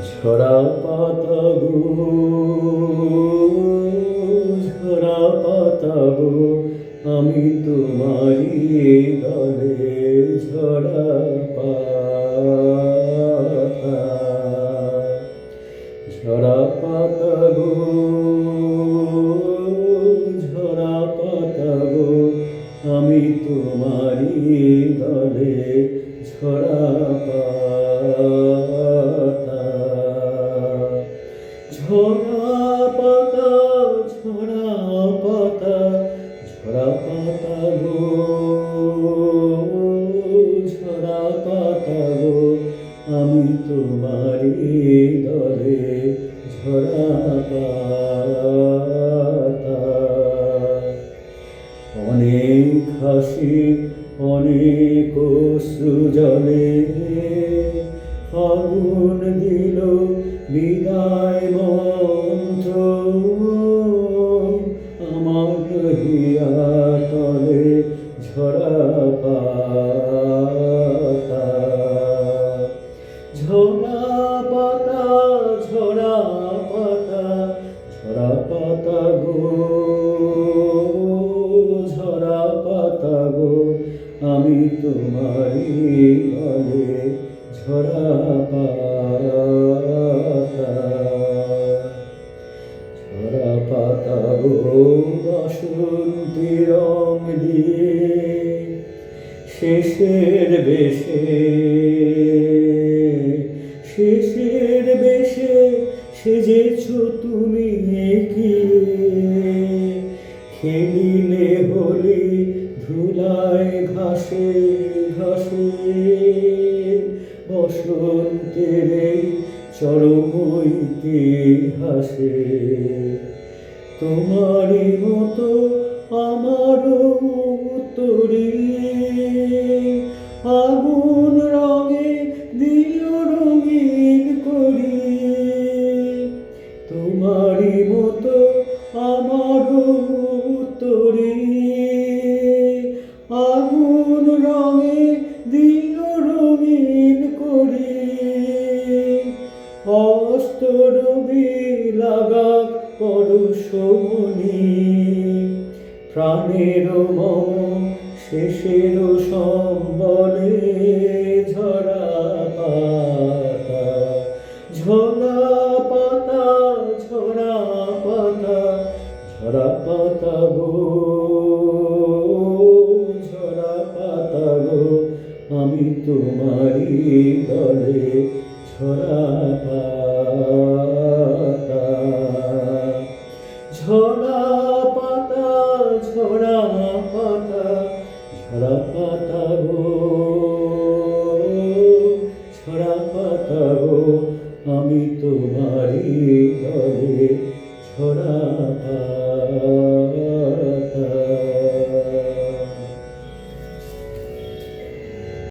ঝরা পাতা গো, ঝরা পাতা গো, আমি তোমারি দলে ঝরা পাতা। ঝরা পাতা গো, ঝরা পাতা গো, আমি তোমারি দলে ঝরা পাতা। ঝরা পাতা, ঝরা পাতা, ঝরা পাতা গো, ঝরা পাতা গো, আমি তোমারি দলে ঝরা পাতা। অনেক হাসি, অনেক অশ্রু জলে, আগুন দিল বিদায় মন্ত্র, আমার হিয়া তলে ঝরা পাতা। ঝরা পাতা, ঝরা পাতা, ঝরা পাতা গো, ঝরা পাতা গো, আমি তোমারি দলে ঝরা পাতা। ঝরা পাতা গো, বাসন্তী রং দিয়ে শেষের বেশে, শেষের বেশে সেজেছ তুমি কি, খেলিলে হোলি ধুলায় ঘাসে ঘাসে, বসন্তের এই চরম ইতিহাসে। তোমারই মতো আমারও উত্তরে, আগুন রঙে দিও রঙিন করি। তোমারই মতো আমারও উত্তরে, আগুন রঙে দিও রঙিন করি। অস্তরবি লাগাক পরশমণি, প্রাণের মম শেষের সম্বলে ঝরা পাতা। ঝরা পাতা, ঝরা পাতা, ঝরা পাতা গো, ঝরা পাতা গো, আমি তোমারি দলে ঝরা পাতা। ঝরা পাতা, ঝরা পাতা, ঝরা পাতা গো, ঝরা পাতা গো, আমি তোমারি দলে ঝরা পাতা।